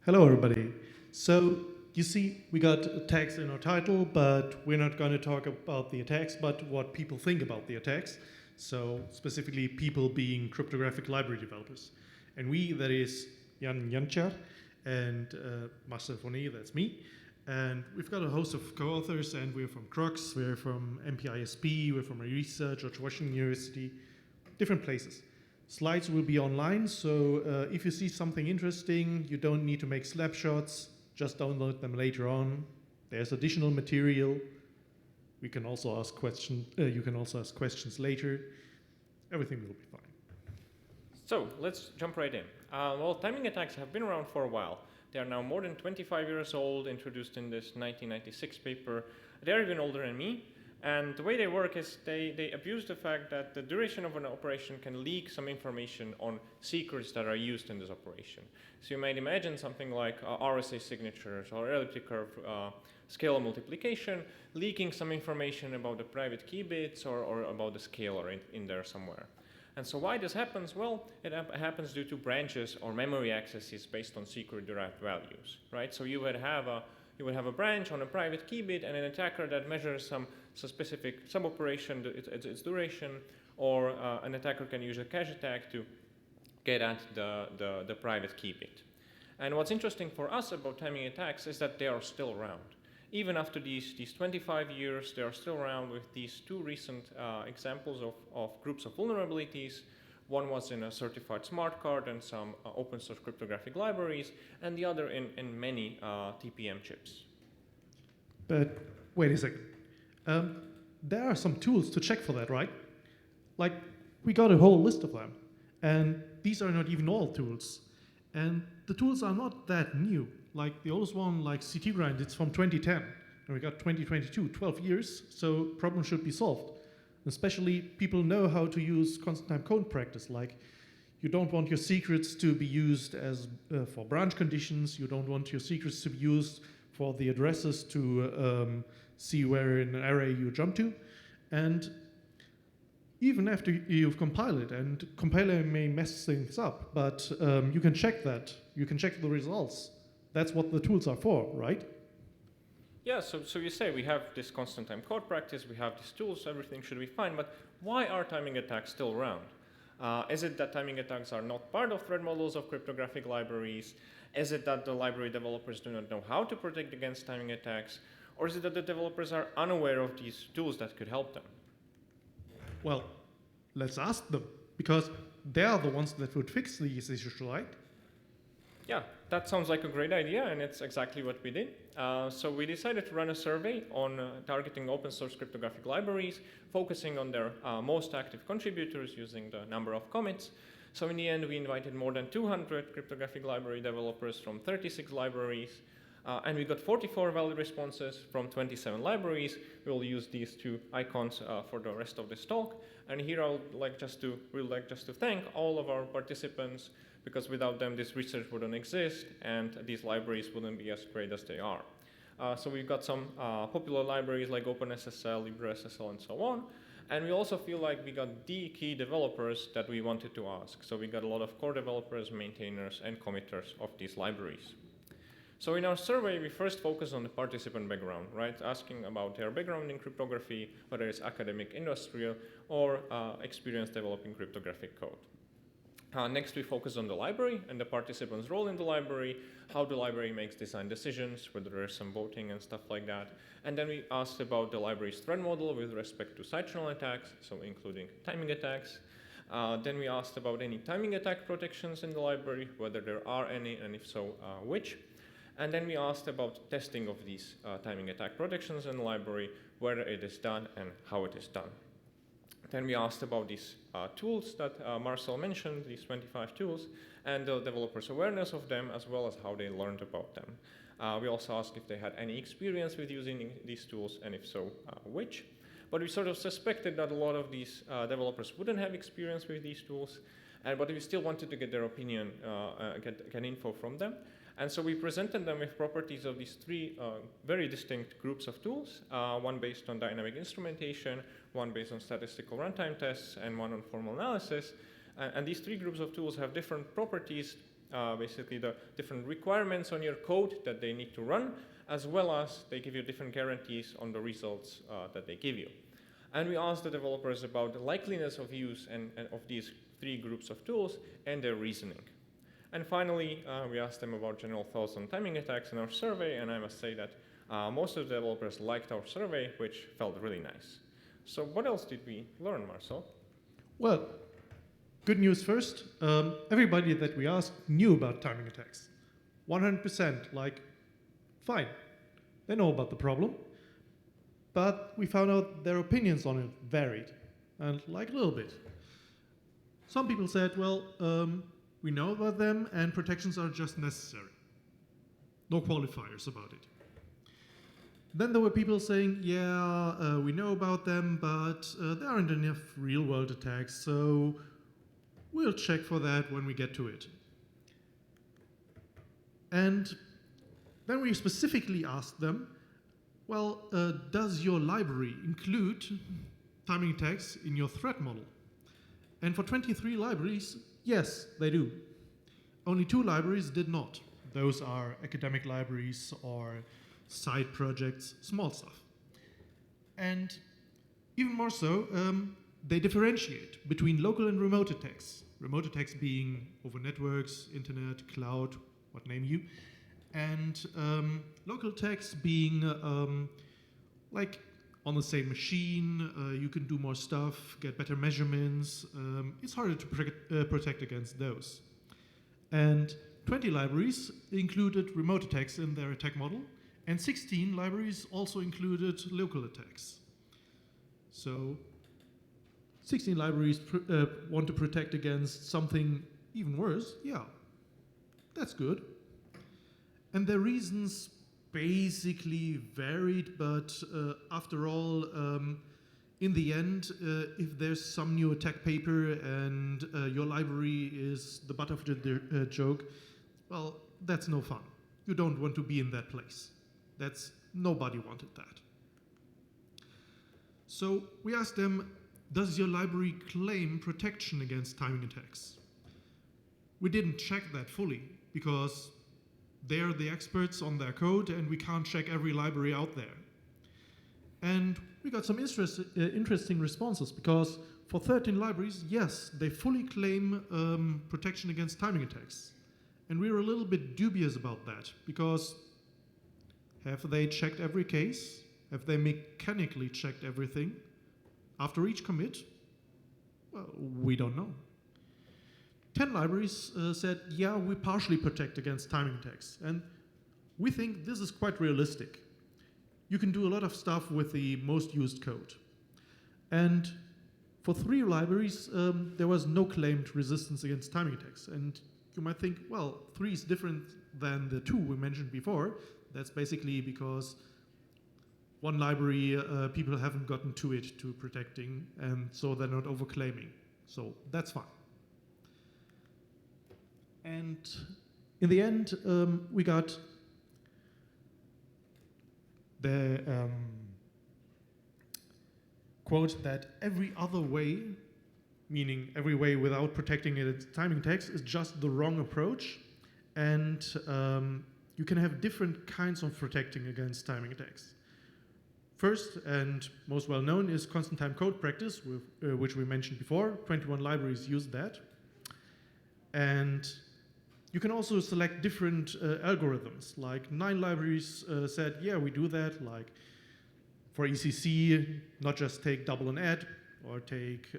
Hello, everybody. So, you see, we got attacks in our title, but we're not going to talk about the attacks, but what people think about the attacks. So, specifically, people being cryptographic library developers. And we, that is Jancar and Marcel Fourné, that's me. And we've got a host of co-authors, and we're from Crux, we're from MPISP, we're from IRISA, George Washington University, different places. Slides will be online, so if you see something interesting, you don't need to make snapshots, just download them later on. There's additional material. We can also ask you can also ask questions later. Everything will be fine. So let's jump right in. Well, timing attacks have been around for a while. They are now more than 25 years old, introduced in this 1996 paper. They're even older than me. And the way they work is they abuse the fact that the duration of an operation can leak some information on secrets that are used in this operation. So you might imagine something like RSA signatures or elliptic curve scalar multiplication leaking some information about the private key bits or about the scalar in there somewhere. And so why this happens? Well, it happens due to branches or memory accesses based on secret derived values, right? So you would have a branch on a private key bit and an attacker that measures some specific sub-operation, its duration, or an attacker can use a cache attack to get at the private key bit. And what's interesting for us about timing attacks is that they are still around. Even after these 25 years, they are still around with these two recent examples of groups of vulnerabilities. One was in a certified smart card and some open source cryptographic libraries, and the other in many TPM chips. But wait a second. There are some tools to check for that, right? Like, we got a whole list of them. And these are not even all tools. And the tools are not that new. Like the oldest one, like CT-Grind, it's from 2010. And we got 2022, 12 years, so problem should be solved. Especially people know how to use constant time code practice. Like, you don't want your secrets to be used as for branch conditions. You don't want your secrets to be used for the addresses to see where in an array you jump to. And even after you've compiled it, and compiler may mess things up, but you can check that. You can check the results. That's what the tools are for, right? Yeah, so you say we have this constant time code practice, we have these tools, everything should be fine, but why are timing attacks still around? Is it that timing attacks are not part of threat models of cryptographic libraries? Is it that the library developers do not know how to protect against timing attacks? Or is it that the developers are unaware of these tools that could help them? Well, let's ask them, because they are the ones that would fix these issues, right? Yeah, that sounds like a great idea, and it's exactly what we did. So we decided to run a survey on targeting open source cryptographic libraries, focusing on their most active contributors using the number of commits. So in the end, we invited more than 200 cryptographic library developers from 36 libraries, and we got 44 valid responses from 27 libraries. We'll use these two icons for the rest of this talk. And here we'd like just to thank all of our participants, because without them, this research wouldn't exist, and these libraries wouldn't be as great as they are. So we've got some popular libraries like OpenSSL, LibreSSL, and so on. And we also feel like we got the key developers that we wanted to ask. So we got a lot of core developers, maintainers, and committers of these libraries. So in our survey, we first focused on the participant background, right? Asking about their background in cryptography, whether it's academic, industrial, or experience developing cryptographic code. Next, we focus on the library and the participants' role in the library, how the library makes design decisions, whether there's some voting and stuff like that. And then we asked about the library's threat model with respect to side channel attacks, so including timing attacks. Then we asked about any timing attack protections in the library, whether there are any, and if so, which. And then we asked about testing of these timing attack protections in the library, whether it is done and how it is done. Then we asked about these tools that Marcel mentioned, these 25 tools, and the developers' awareness of them, as well as how they learned about them. We also asked if they had any experience with using these tools, and if so, which. But we sort of suspected that a lot of these developers wouldn't have experience with these tools, but we still wanted to get their opinion, get info from them. And so we presented them with properties of these three very distinct groups of tools, one based on dynamic instrumentation, one based on statistical runtime tests, and one on formal analysis. And these three groups of tools have different properties basically the different requirements on your code that they need to run, as well as they give you different guarantees on the results that they give you. And we asked the developers about the likeliness of use and of these 3 groups of tools and their reasoning. And finally, we asked them about general thoughts on timing attacks in our survey, and I must say that most of the developers liked our survey, which felt really nice. So what else did we learn, Marcel? Well, good news first. Everybody that we asked knew about timing attacks. 100%, like, fine. They know about the problem. But we found out their opinions on it varied, and like a little bit. Some people said, well, we know about them and protections are just necessary. No qualifiers about it. Then there were people saying, yeah, we know about them, but there aren't enough real-world attacks, so we'll check for that when we get to it. And then we specifically asked them, well, does your library include timing attacks in your threat model? And for 23 libraries, yes, they do. Only 2 libraries did not. Those are academic libraries or side projects, small stuff. And even more so, they differentiate between local and remote attacks. Remote attacks being over networks, internet, cloud, what name you. And local attacks being like on the same machine, you can do more stuff, get better measurements. It's harder to protect against those. And 20 libraries included remote attacks in their attack model, and 16 libraries also included local attacks. So 16 libraries want to protect against something even worse. Yeah, that's good. And their reasons basically varied, but after all, in the end, if there's some new attack paper and your library is the butt of the joke, well, that's no fun. You don't want to be in that place. Nobody wanted that. So we asked them, does your library claim protection against timing attacks? We didn't check that fully because they're the experts on their code and we can't check every library out there. And we got some interesting responses because for 13 libraries, yes, they fully claim protection against timing attacks. And we were a little bit dubious about that because have they checked every case? Have they mechanically checked everything? After each commit? Well, we don't know. 10 libraries said, yeah, we partially protect against timing attacks. And we think this is quite realistic. You can do a lot of stuff with the most used code. And for 3 libraries, there was no claimed resistance against timing attacks. And you might think, well, 3 is different than the 2 we mentioned before. That's basically because one library, people haven't gotten to it to protecting, and so they're not overclaiming. So that's fine. And in the end, we got the quote that every other way, meaning every way without protecting it at timing attacks, is just the wrong approach. And you can have different kinds of protecting against timing attacks. First and most well known is constant time code practice, which we mentioned before. 21 libraries use that. And you can also select different algorithms. Like 9 libraries said, yeah, we do that. Like for ECC, not just take double and add, or take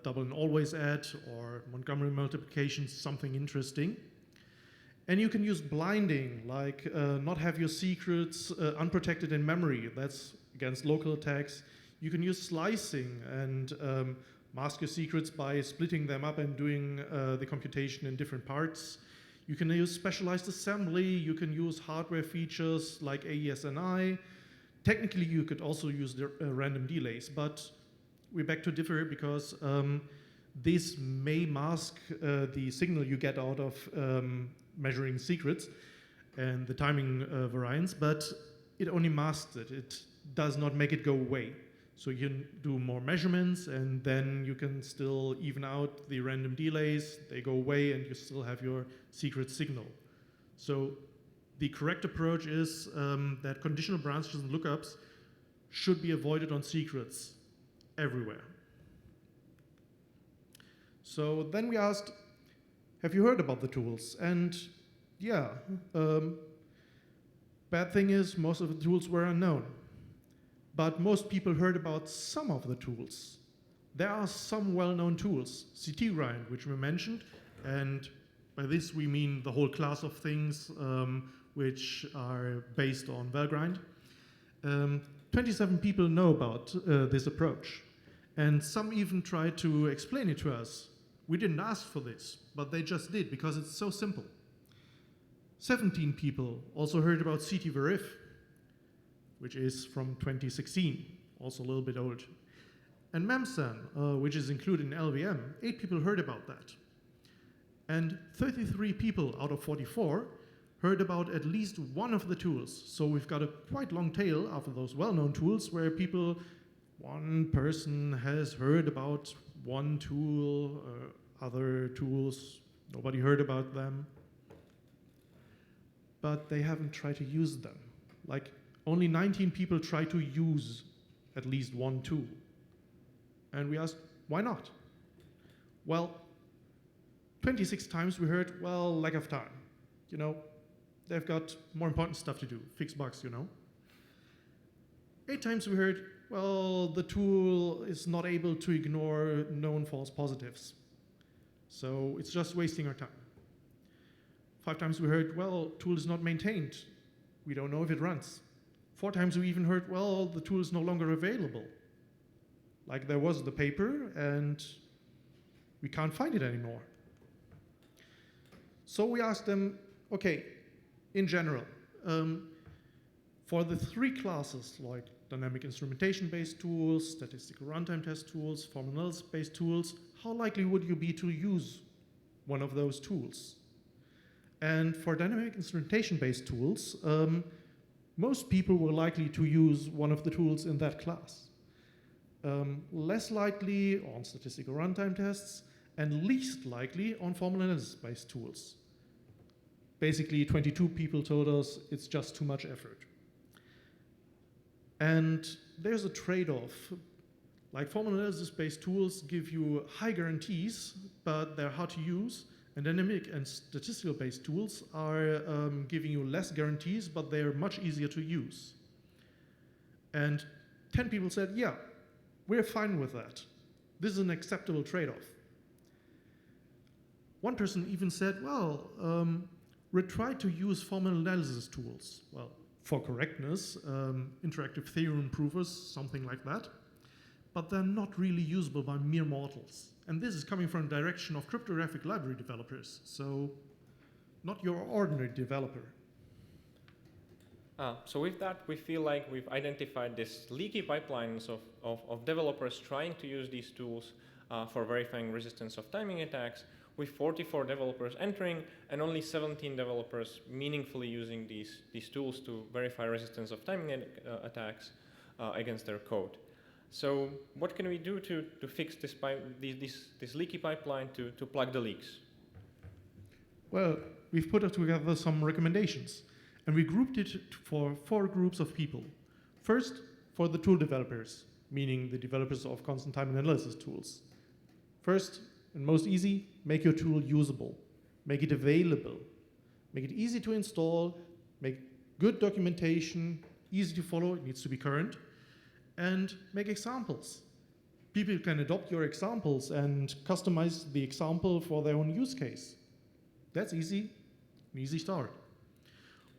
double and always add, or Montgomery multiplication, something interesting. And you can use blinding, like not have your secrets unprotected in memory. That's against local attacks. You can use slicing and mask your secrets by splitting them up and doing the computation in different parts. You can use specialized assembly. You can use hardware features like AES-NI. Technically, you could also use the, random delays, but we beg to differ because this may mask the signal you get out of measuring secrets and the timing variance, but it only masks it. It does not make it go away. So you can do more measurements, and then you can still even out the random delays. They go away, and you still have your secret signal. So the correct approach is that conditional branches and lookups should be avoided on secrets everywhere. So then we asked, have you heard about the tools? And yeah, bad thing is most of the tools were unknown. But most people heard about some of the tools. There are some well-known tools, CT-grind, which we mentioned, and by this we mean the whole class of things which are based on Valgrind. 27 people know about this approach, and some even tried to explain it to us. We didn't ask for this, but they just did because it's so simple. 17 people also heard about CT-verif, which is from 2016, also a little bit old. And MEMSAN, which is included in LVM, 8 people heard about that. And 33 people out of 44 heard about at least one of the tools. So we've got a quite long tail after those well-known tools where one person has heard about one tool, other tools, nobody heard about them. But they haven't tried to use them. Like, only 19 people try to use at least one tool. And we asked, why not? Well, 26 times we heard, well, lack of time. You know, they've got more important stuff to do, fix bugs, you know. 8 times we heard, well, the tool is not able to ignore known false positives. So it's just wasting our time. 5 times we heard, well, tool is not maintained. We don't know if it runs. 4 times we even heard, well, the tool is no longer available. Like there was the paper and we can't find it anymore. So we asked them, okay, in general, for the 3 classes like dynamic instrumentation-based tools, statistical runtime test tools, formal analysis-based tools, how likely would you be to use one of those tools? And for dynamic instrumentation-based tools, most people were likely to use one of the tools in that class. Less likely on statistical runtime tests, and least likely on formal analysis-based tools. Basically, 22 people told us it's just too much effort. And there's a trade-off. Like formal analysis-based tools give you high guarantees, but they're hard to use. And dynamic and statistical-based tools are giving you less guarantees, but they're much easier to use. And 10 people said, yeah, we're fine with that. This is an acceptable trade-off. One person even said, well, we tried to use formal analysis tools. Well, for correctness, interactive theorem provers, something like that. But they're not really usable by mere mortals. And this is coming from the direction of cryptographic library developers, so not your ordinary developer. So with that, we feel like we've identified this leaky pipelines of developers trying to use these tools for verifying resistance of timing attacks, with 44 developers entering and only 17 developers meaningfully using these tools to verify resistance of timing attacks against their code. So what can we do to fix this leaky pipeline, to plug the leaks? Well, we've put together some recommendations, and we grouped it for 4 groups of people. First, for the tool developers, meaning the developers of constant time analysis tools. First, and most easy, make your tool usable. Make it available. Make it easy to install, make good documentation, easy to follow, it needs to be current, and make examples. People can adopt your examples and customize the example for their own use case. That's easy, an easy start.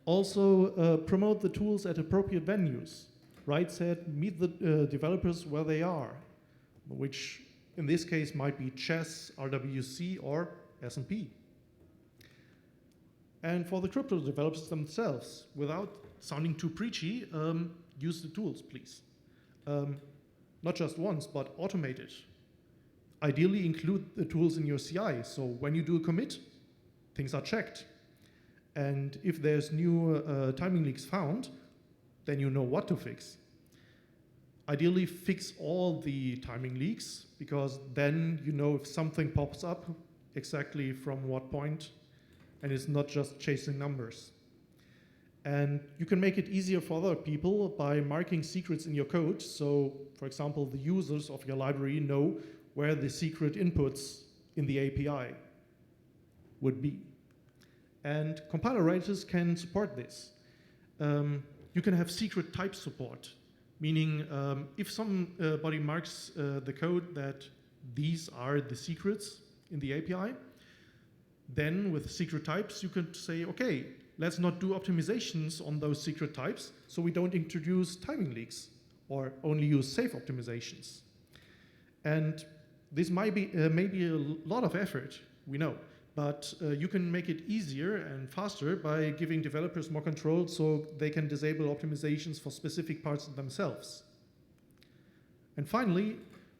Also, promote the tools at appropriate venues. Right said, meet the developers where they are, which in this case might be Chess, RWC, or S&P. And for the crypto developers themselves, without sounding too preachy, use the tools, please. Not just once, but automate it. Ideally include the tools in your CI, so when you do a commit, things are checked. And if there's new timing leaks found, then you know what to fix. ideally fix all the timing leaks, because then you know if something pops up exactly from what point, and it's not just chasing numbers. And you can make it easier for other people by marking secrets in your code. So, for example, the users of your library know where the secret inputs in the API would be. And compiler writers can support this. You can have secret type support, meaning if somebody marks the code that these are the secrets in the API, then with secret types, you could say, okay, let's not do optimizations on those secret types so we don't introduce timing leaks or only use safe optimizations. And this might be maybe a lot of effort, we know, but you can make it easier and faster by giving developers more control so they can disable optimizations for specific parts of themselves. And finally,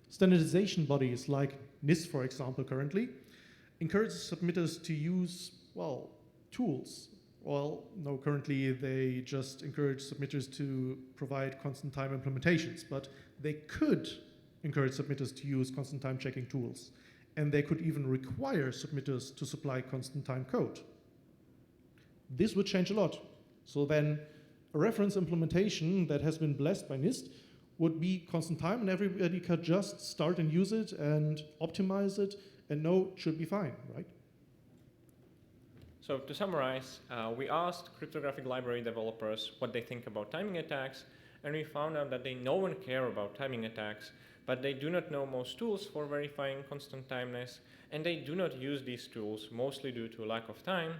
standardization bodies like NIST, for example, currently, encourage submitters to use, well, tools. Well, no, currently they just encourage submitters to provide constant time implementations, but they could encourage submitters to use constant time checking tools. And they could even require submitters to supply constant time code. This would change a lot. So then a reference implementation that has been blessed by NIST would be constant time, and everybody could just start and use it and optimize it and know it should be fine, right? So to summarize, we asked cryptographic library developers what they think about timing attacks, and we found out that they no one care about timing attacks, but they do not know most tools for verifying constant timeness, and they do not use these tools, mostly due to lack of time.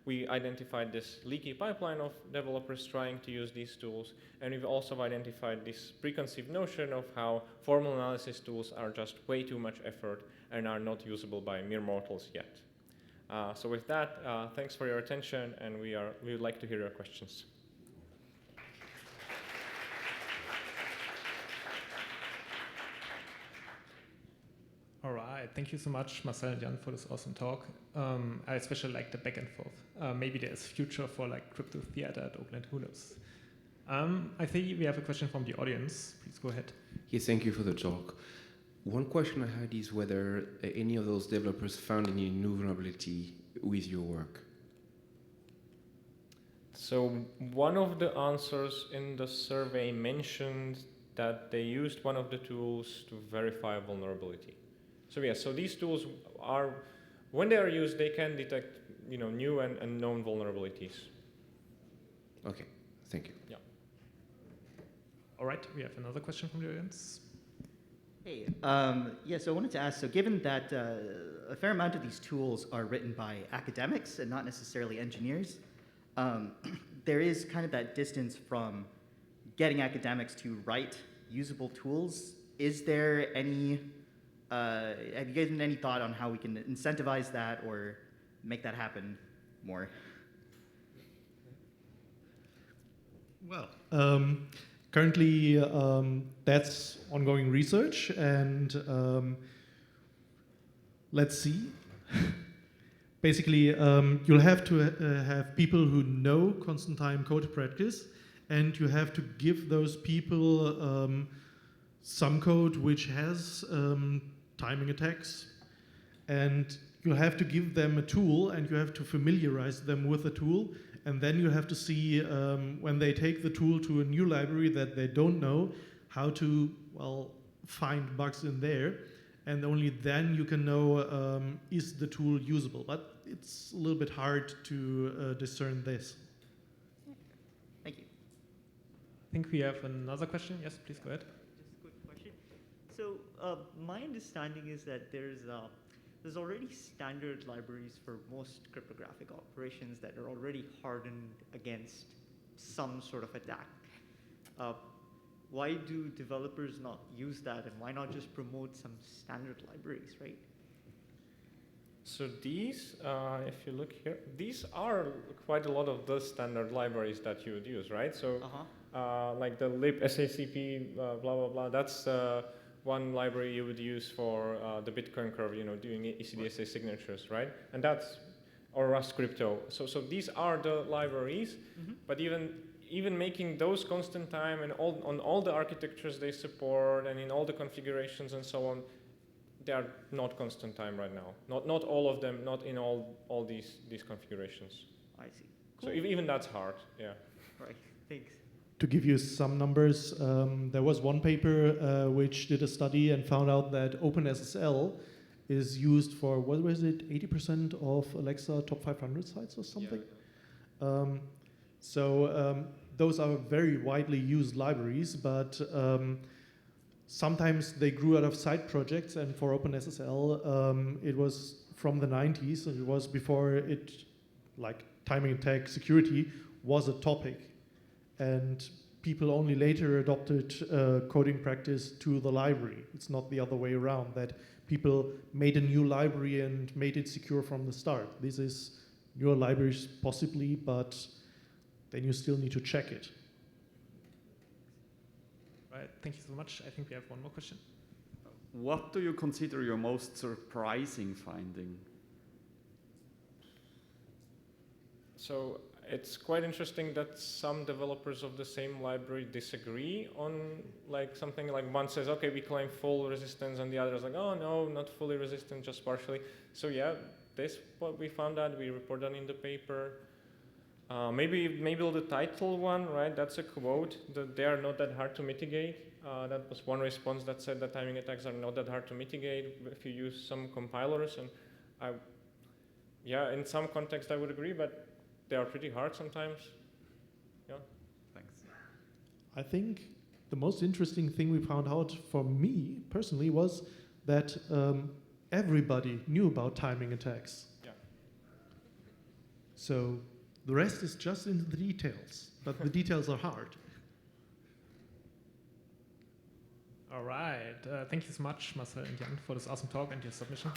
We identified this leaky pipeline of developers trying to use these tools, and we've also identified this preconceived notion of how formal analysis tools are just way too much effort and are not usable by mere mortals yet. So with that, thanks for your attention, and we would like to hear your questions. All right, thank you so much, Marcel and Jan, for this awesome talk. I especially like the back and forth. Maybe there's future for like crypto theater at Oakland, who knows? I think we have a question from the audience. Please go ahead. Yes, thank you for the talk. One question I had is whether any of those developers found any new vulnerability with your work. So one of the answers in the survey mentioned that they used one of the tools to verify a vulnerability. So yes, so these tools are, when they are used, they can detect, new and unknown vulnerabilities. Okay, thank you. Yeah. All right, we have another question from the audience. Hey, yeah, so I wanted to ask, so given that a fair amount of these tools are written by academics and not necessarily engineers, there is kind of that distance from getting academics to write usable tools. Is there any, have you given any thought on how we can incentivize that or make that happen more? Well, currently, that's ongoing research, and let's see. Basically, you'll have to have people who know constant time code practice, and you have to give those people some code which has timing attacks, and you have to give them a tool, and you have to familiarize them with the tool. And then you have to see when they take the tool to a new library that they don't know how to, well, find bugs in there. And only then you can know is the tool usable. But it's a little bit hard to discern this. Thank you. I think we have another question. Yes, please go ahead. Just a quick question. So my understanding is that there's already standard libraries for most cryptographic operations that are already hardened against some sort of attack. Why do developers not use that, and why not just promote some standard libraries, right? So these, if you look here, these are quite a lot of the standard libraries that you would use, right? So like the lib SACP, blah, blah, blah, that's one library you would use for the Bitcoin curve, doing ECDSA signatures, right? And that's, or Rust crypto. So these are the libraries, but even even making those constant time and on all the architectures they support and in all the configurations and so on, they are not constant time right now. Not all of them, not in all these configurations. I see. Cool. So even that's hard, yeah. Right, thanks. To give you some numbers, there was one paper which did a study and found out that OpenSSL is used for, what was it, 80% of Alexa top 500 sites or something? Yeah. Those are very widely used libraries, but sometimes they grew out of side projects, and for OpenSSL, it was from the 90s, and it was before it, like timing attack security, was a topic. And people only later adopted coding practice to the library. It's not the other way around, that people made a new library and made it secure from the start. This is newer libraries possibly, but then you still need to check it. Right, thank you so much. I think we have one more question. What do you consider your most surprising finding? So it's quite interesting that some developers of the same library disagree on like something like one says, okay, we claim full resistance, and the other is like, oh no, not fully resistant, just partially. So yeah, this what we found out, we report that in the paper. Maybe the title one, right? That's a quote that they are not that hard to mitigate. That was one response that said that timing attacks are not that hard to mitigate if you use some compilers. And in some context I would agree, but they are pretty hard sometimes. Yeah. Thanks. I think the most interesting thing we found out for me personally was that everybody knew about timing attacks. Yeah. So the rest is just in the details, but the details are hard. All right. Thank you so much, Marcel and Jan, for this awesome talk and your submission.